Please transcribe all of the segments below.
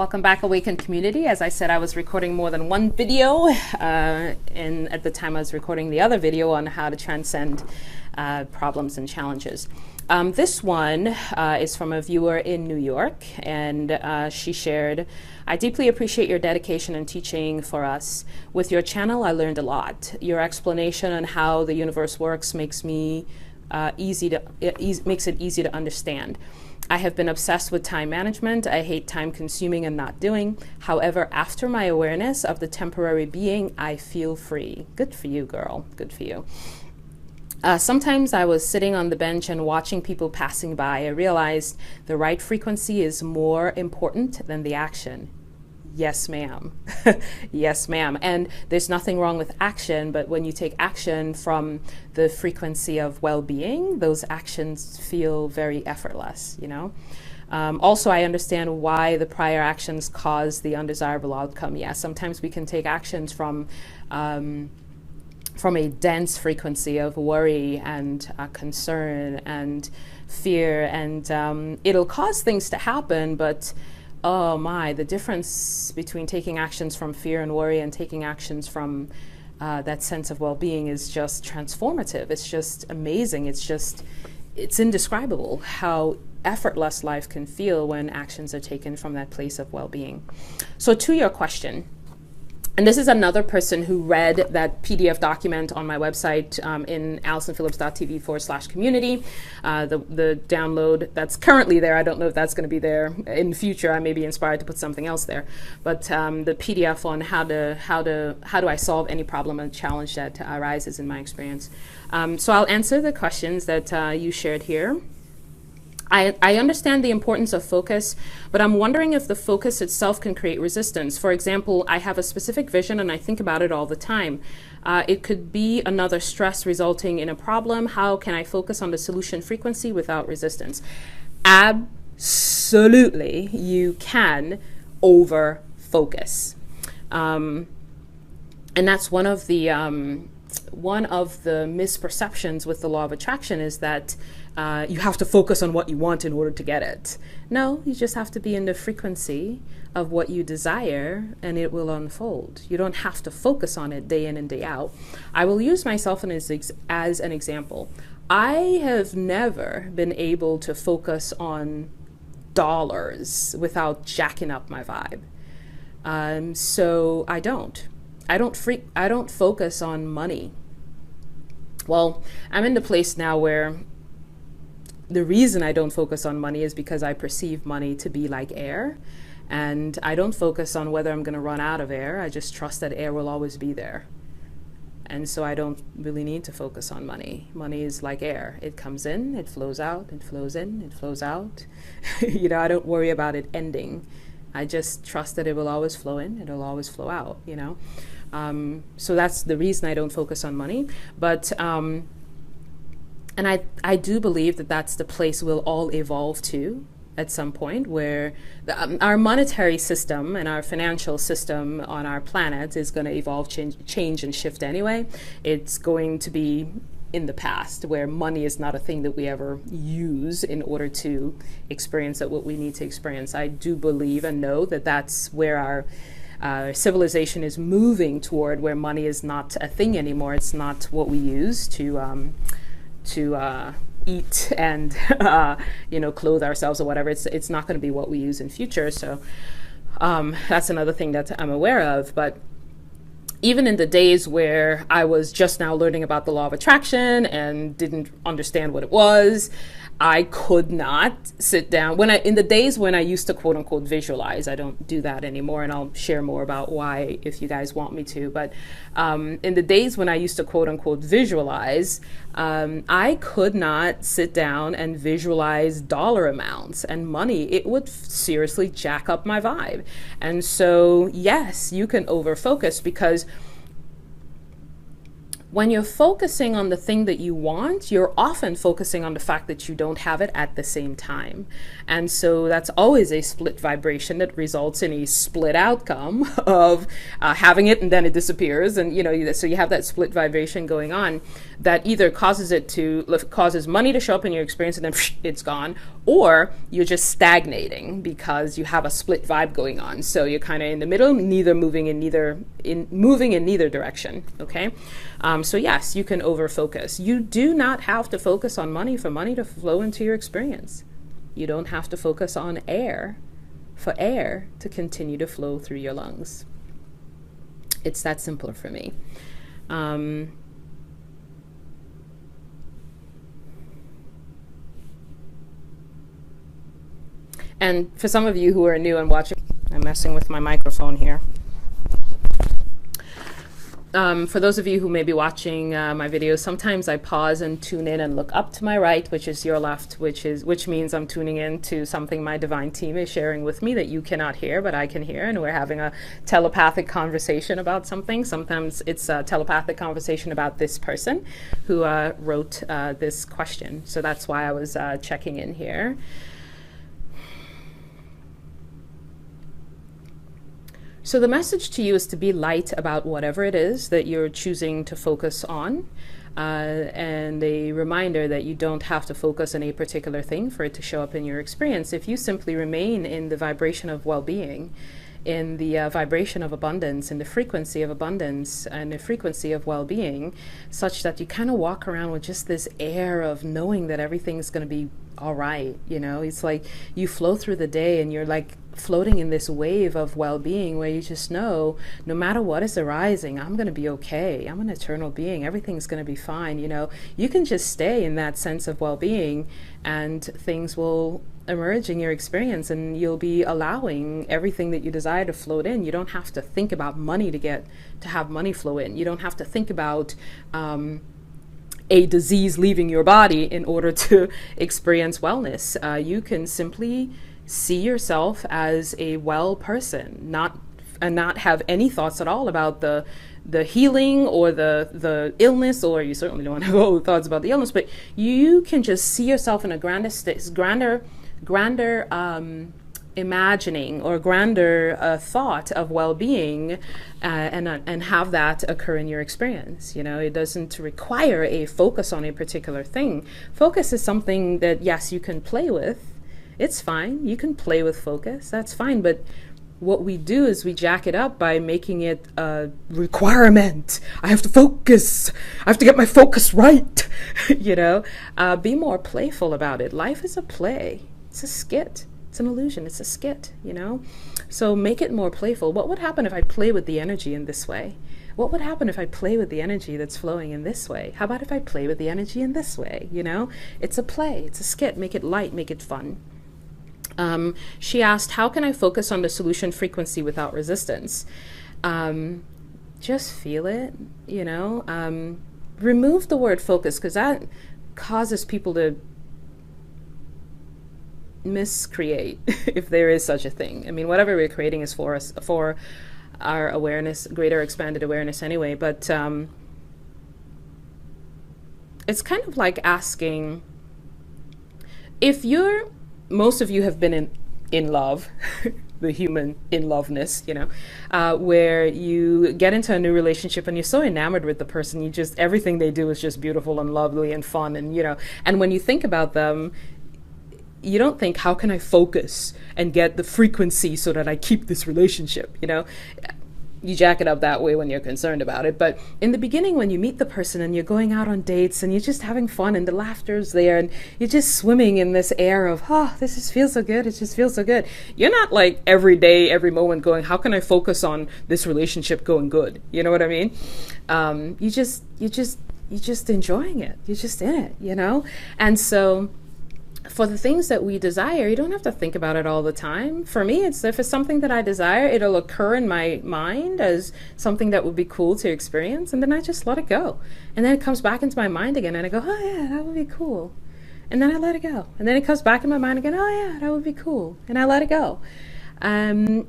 Welcome back, Awakened community. As I said, I was recording more than one video, and at the time I was recording the other video on how to transcend problems and challenges. This one is from a viewer in New York, and she shared, "I deeply appreciate your dedication and teaching for us. With your channel, I learned a lot. Your explanation on how the universe works makes it easy to understand. I have been obsessed with time management. I hate time consuming and not doing. However, after my awareness of the temporary being, I feel free." Good for you, girl. Good for you. Sometimes I was sitting on the bench and watching people passing by. I realized the right frequency is more important than the action. Yes, ma'am. Yes, ma'am. And there's nothing wrong with action, but when you take action from the frequency of well-being, those actions feel very effortless, you know? Also, I understand why the prior actions cause the undesirable outcome. Yeah, sometimes we can take actions from a dense frequency of worry and concern and fear, and it'll cause things to happen, but oh my, the difference between taking actions from fear and worry and taking actions from that sense of well-being is just transformative. It's just amazing. It's indescribable how effortless life can feel when actions are taken from that place of well-being. So to your question, and this is another person who read that PDF document on my website in AlisonPhillips.tv/community. The download that's currently there, I don't know if that's going to be there in the future. I may be inspired to put something else there. But the PDF on how do I solve any problem and challenge that arises in my experience. So I'll answer the questions that you shared here. I understand the importance of focus, but I'm wondering if the focus itself can create resistance. For example, I have a specific vision and I think about it all the time. It could be another stress resulting in a problem. How can I focus on the solution frequency without resistance? Absolutely, you can over focus. And that's one of the misperceptions with the law of attraction is that you have to focus on what you want in order to get it. No, you just have to be in the frequency of what you desire and it will unfold. You don't have to focus on it day in and day out. I will use myself as an example. I have never been able to focus on dollars without jacking up my vibe. So I don't focus on money. Well, I'm in the place now where the reason I don't focus on money is because I perceive money to be like air, and I don't focus on whether I'm going to run out of air. I just trust that air will always be there. And so I don't really need to focus on money. Money is like air. It comes in, it flows out, it flows in, it flows out. You know, I don't worry about it ending. I just trust that it will always flow in, it'll always flow out, you know. So that's the reason I don't focus on money. But and I do believe that that's the place we'll all evolve to at some point, where our monetary system and our financial system on our planet is going to evolve, change and shift anyway. It's going to be in the past, where money is not a thing that we ever use in order to experience what we need to experience. I do believe and know that that's where our civilization is moving toward, where money is not a thing anymore. It's not what we use to eat and clothe ourselves or whatever. It's not going to be what we use in future. So that's another thing that I'm aware of. But even in the days where I was just now learning about the law of attraction and didn't understand what it was, I could not sit down. In the days when I used to quote unquote visualize, I don't do that anymore, and I'll share more about why if you guys want me to. But in the days when I used to quote unquote visualize, I could not sit down and visualize dollar amounts and money. It would seriously jack up my vibe. And so, yes, you can over focus, because When you're focusing on the thing that you want, you're often focusing on the fact that you don't have it at the same time. And so that's always a split vibration that results in a split outcome of having it and then it disappears. And, so you have that split vibration going on that either causes money to show up in your experience and then it's gone, or you're just stagnating because you have a split vibe going on. So you're kind of in the middle, neither moving in neither direction. Okay. So yes, you can overfocus. You do not have to focus on money for money to flow into your experience. You don't have to focus on air for air to continue to flow through your lungs. It's that simpler for me. And for some of you who are new and watching, I'm messing with my microphone here. For those of you who may be watching my videos, sometimes I pause and tune in and look up to my right, which is your left, which means I'm tuning in to something my divine team is sharing with me that you cannot hear, but I can hear, and we're having a telepathic conversation about something. Sometimes it's a telepathic conversation about this person who wrote this question. So that's why I was checking in here. So the message to you is to be light about whatever it is that you're choosing to focus on, and a reminder that you don't have to focus on a particular thing for it to show up in your experience. If you simply remain in the vibration of well-being, in the vibration of abundance, in the frequency of abundance and the frequency of well-being, such that you kind of walk around with just this air of knowing that everything's going to be all right. It's like you flow through the day and you're like floating in this wave of well-being where you just know no matter what is arising, I'm going to be okay. I'm an eternal being. Everything's going to be fine. You can just stay in that sense of well-being and things will emerge in your experience and you'll be allowing everything that you desire to float in. You don't have to think about money to have money flow in. You don't have to think about a disease leaving your body in order to experience wellness. You can simply see yourself as a well person, not have any thoughts at all about the healing or the illness, or you certainly don't want to have all the thoughts about the illness, but you can just see yourself in a grander imagining or grander thought of well-being, and have that occur in your experience. It doesn't require a focus on a particular thing. Focus is something that, yes, you can play with. It's fine. You can play with focus. That's fine. But what we do is we jack it up by making it a requirement. I have to focus. I have to get my focus right. Be more playful about it. Life is a play. It's a skit. It's an illusion. It's a skit, So make it more playful. What would happen if I play with the energy in this way? What would happen if I play with the energy that's flowing in this way? How about if I play with the energy in this way? It's a play. It's a skit. Make it light. Make it fun. She asked, how can I focus on the solution frequency without resistance? Just feel it, remove the word focus, because that causes people to miscreate, if there is such a thing. I mean, whatever we're creating is for us, for our awareness, greater expanded awareness anyway, but it's kind of like asking, most of you have been in love, the human in loveness, where you get into a new relationship and you're so enamored with the person, everything they do is just beautiful and lovely and fun, and and when you think about them, you don't think, how can I focus and get the frequency so that I keep this relationship, You jack it up that way when you're concerned about it. But in the beginning, when you meet the person and you're going out on dates and you're just having fun and the laughter's there and you're just swimming in this air of, feels so good. It just feels so good. You're not like every day, every moment going, how can I focus on this relationship going good? You know what I mean? You're just enjoying it. You're just in it, And so for the things that we desire, you don't have to think about it all the time. For me, if it's something that I desire, it'll occur in my mind as something that would be cool to experience, and then I just let it go. And then it comes back into my mind again, and I go, oh yeah, that would be cool. And then I let it go. And then it comes back in my mind again, oh yeah, that would be cool. And I let it go. And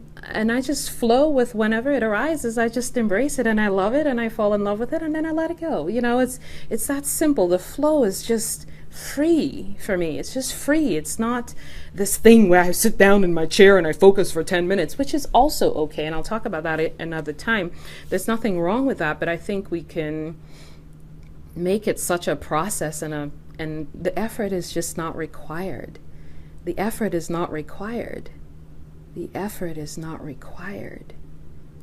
I just flow with whenever it arises. I just embrace it and I love it and I fall in love with it and then I let it go. You know, it's that simple. The flow is just free for me. It's just free. It's not this thing where I sit down in my chair and I focus for 10 minutes, which is also okay. And I'll talk about that another time. There's nothing wrong with that, but I think we can make it such a process and the effort is just not required. The effort is not required. The effort is not required.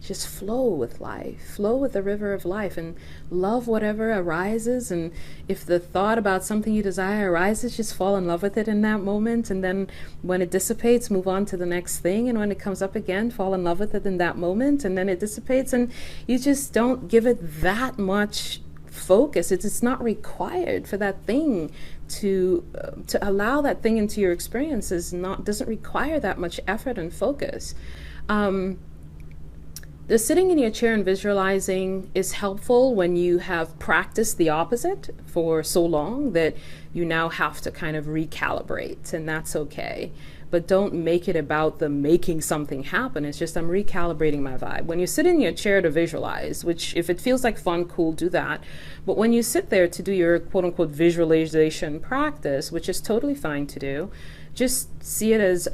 Just flow with life, flow with the river of life and love whatever arises. And if the thought about something you desire arises, just fall in love with it in that moment. And then when it dissipates, move on to the next thing. And when it comes up again, fall in love with it in that moment. And then it dissipates and you just don't give it that much focus. It's not required for that thing to allow that thing into your experience doesn't require that much effort and focus. The sitting in your chair and visualizing is helpful when you have practiced the opposite for so long that you now have to kind of recalibrate, and that's okay. But don't make it about the making something happen. It's just I'm recalibrating my vibe. When you sit in your chair to visualize, which if it feels like fun, cool, do that. But when you sit there to do your quote unquote visualization practice, which is totally fine to do, just see it as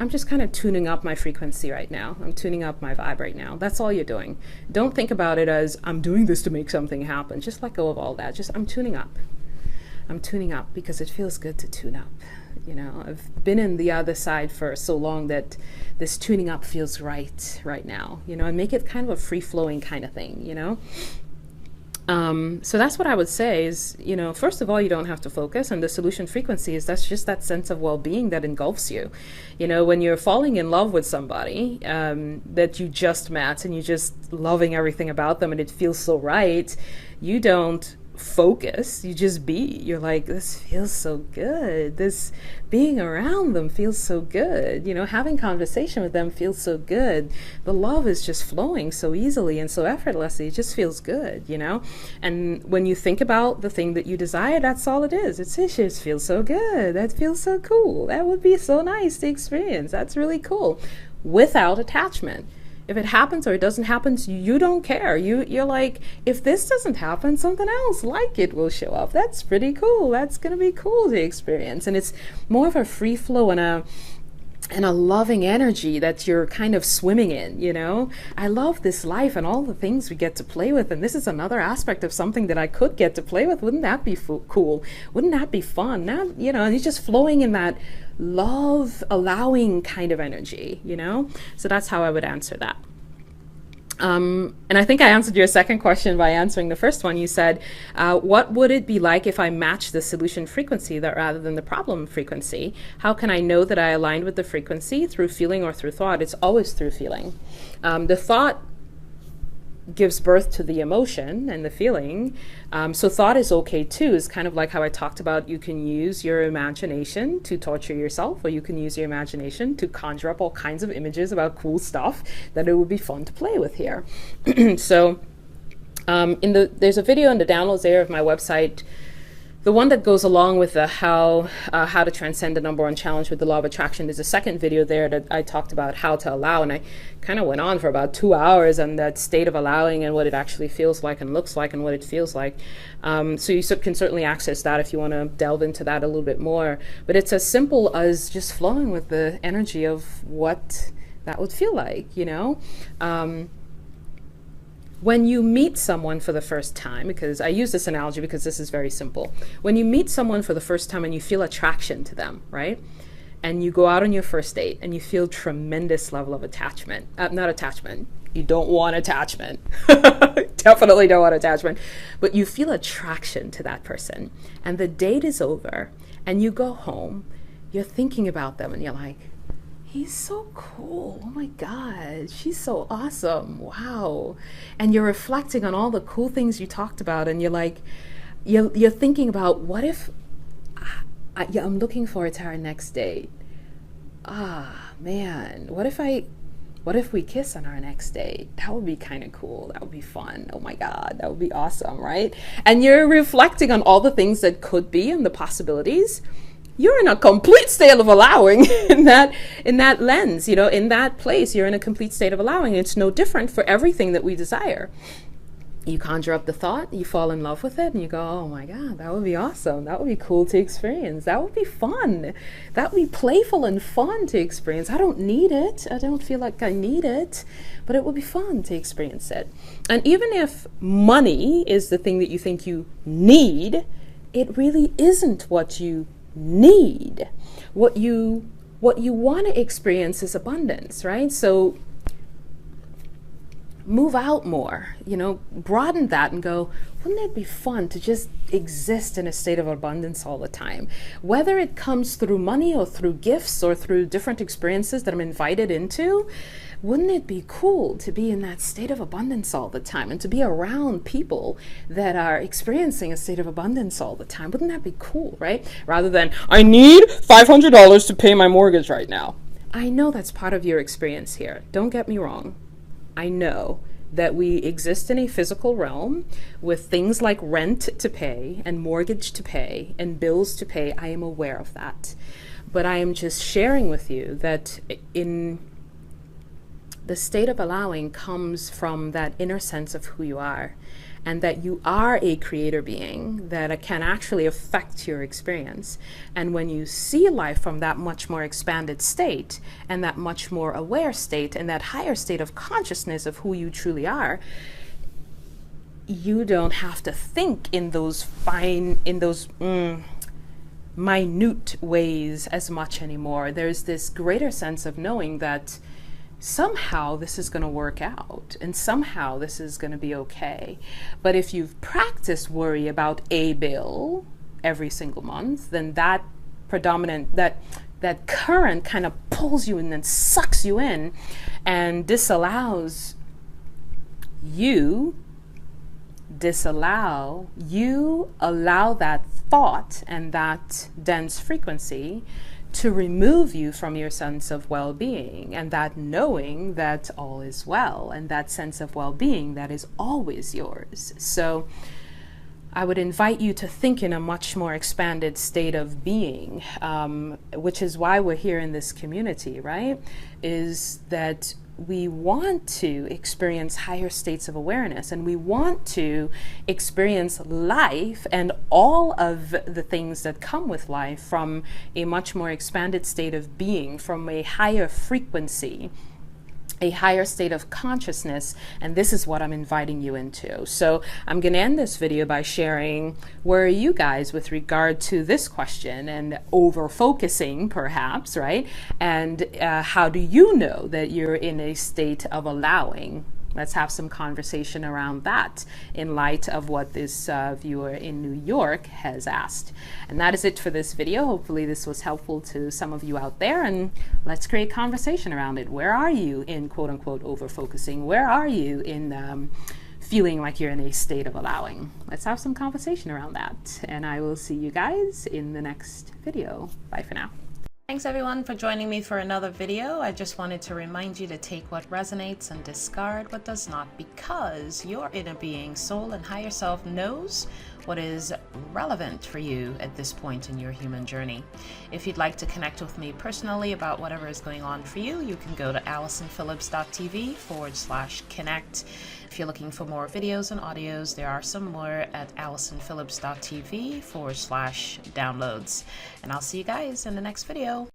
I'm just kind of tuning up my frequency right now. I'm tuning up my vibe right now. That's all you're doing. Don't think about it as I'm doing this to make something happen. Just let go of all that. Just I'm tuning up. I'm tuning up because it feels good to tune up. You know, I've been in the other side for so long that this tuning up feels right now, you know, and make it kind of a free-flowing kind of thing, you know. So that's what I would say is, you know, first of all, you don't have to focus, and the solution frequency is that's just that sense of well-being that engulfs you. You know, when you're falling in love with somebody that you just met and you're just loving everything about them and it feels so right, you don't focus, you just be. You're like, this feels so good. This being around them feels so good. You know, having conversation with them feels so good. The love is just flowing so easily and so effortlessly. It just feels good, you know? And when you think about the thing that you desire, that's all it is. It just feels so good. That feels so cool. That would be so nice to experience. That's really cool. Without attachment. If it happens or it doesn't happen, you don't care. You're like, if this doesn't happen, something else like it will show up. That's pretty cool. That's going to be cool to experience. And it's more of a free flow and a loving energy that you're kind of swimming in, you know? I love this life and all the things we get to play with. And this is another aspect of something that I could get to play with. Wouldn't that be cool? Wouldn't that be fun? Now, you know, and it's just flowing in that love allowing kind of energy, you know? So that's how I would answer that. And I think I answered your second question by answering the first one. You said, what would it be like if I matched the solution frequency rather than the problem frequency? How can I know that I aligned with the frequency through feeling or through thought? It's always through feeling. The thought gives birth to the emotion and the feeling. So thought is okay too. It's kind of like how I talked about you can use your imagination to torture yourself, or you can use your imagination to conjure up all kinds of images about cool stuff that it would be fun to play with here. So there's a video in the downloads area of my website, the one that goes along with the how to transcend the number one challenge with the law of attraction. There's a second video there that I talked about how to allow, and I kind of went on for about 2 hours on that state of allowing and what it actually feels like and looks like and what it feels like. So you can certainly access that if you want to delve into that a little bit more. But it's as simple as just flowing with the energy of what that would feel like, you know? When you meet someone for the first time, because I use this analogy because this is very simple. When you meet someone for the first time and you feel attraction to them, right? And you go out on your first date and you feel tremendous level of attachment. Not attachment. You don't want attachment. Definitely don't want attachment. But you feel attraction to that person. And the date is over and you go home. You're thinking about them and you're like, he's so cool. Oh my God, she's so awesome. Wow. And you're reflecting on all the cool things you talked about, and you're like, you're thinking about what if I'm looking forward to our next date. Ah, man, what if we kiss on our next date? That would be kind of cool. That would be fun. Oh my God, that would be awesome, right? And you're reflecting on all the things that could be and the possibilities. you're in a complete state of allowing in that lens, in that place, you're in a complete state of allowing. It's no different for everything that we desire. You conjure up the thought, you fall in love with it, and you go, oh my God, that would be awesome. That would be cool to experience. That would be fun. That would be playful and fun to experience. I don't need it. I don't feel like I need it, but it would be fun to experience it. And even if money is the thing that you think you need, it really isn't what you need. What you want to experience is abundance, right? So move out more, broaden that and go, wouldn't it be fun to just exist in a state of abundance all the time? Whether it comes through money or through gifts or through different experiences that I'm invited into, wouldn't it be cool to be in that state of abundance all the time and to be around people that are experiencing a state of abundance all the time? Wouldn't that be cool, right? Rather than, I need $500 to pay my mortgage right now. I know that's part of your experience here. Don't get me wrong. I know that we exist in a physical realm with things like rent to pay and mortgage to pay and bills to pay. I am aware of that. But I am just sharing with you that in the state of allowing comes from that inner sense of who you are, and that you are a creator being that can actually affect your experience. And when you see life from that much more expanded state and that much more aware state and that higher state of consciousness of who you truly are, you don't have to think in those minute ways as much anymore. There's this greater sense of knowing that somehow this is going to work out and somehow this is going to be okay. But if you've practiced worry about a bill every single month, then that current kind of pulls you in and sucks you in and disallows you allow that thought and that dense frequency to remove you from your sense of well-being and that knowing that all is well and that sense of well-being that is always yours. So I would invite you to think in a much more expanded state of being, which is why we're here in this community, right? Is that we want to experience higher states of awareness, and we want to experience life and all of the things that come with life from a much more expanded state of being, from a higher frequency, a higher state of consciousness, and this is what I'm inviting you into. So I'm going to end this video by sharing where are you guys with regard to this question and over focusing perhaps, right? And how do you know that you're in a state of allowing? Let's have some conversation around that in light of what this viewer in New York has asked. And that is it for this video. Hopefully this was helpful to some of you out there, and let's create conversation around it. Where are you in quote unquote over focusing? Where are you in feeling like you're in a state of allowing? Let's have some conversation around that. And I will see you guys in the next video. Bye for now. Thanks everyone for joining me for another video. I just wanted to remind you to take what resonates and discard what does not, because your inner being, soul, and higher self knows what is relevant for you at this point in your human journey. If you'd like to connect with me personally about whatever is going on for you, you can go to AllisonPhillips.tv/connect. If you're looking for more videos and audios, there are some more at AllisonPhillips.tv/downloads. And I'll see you guys in the next video.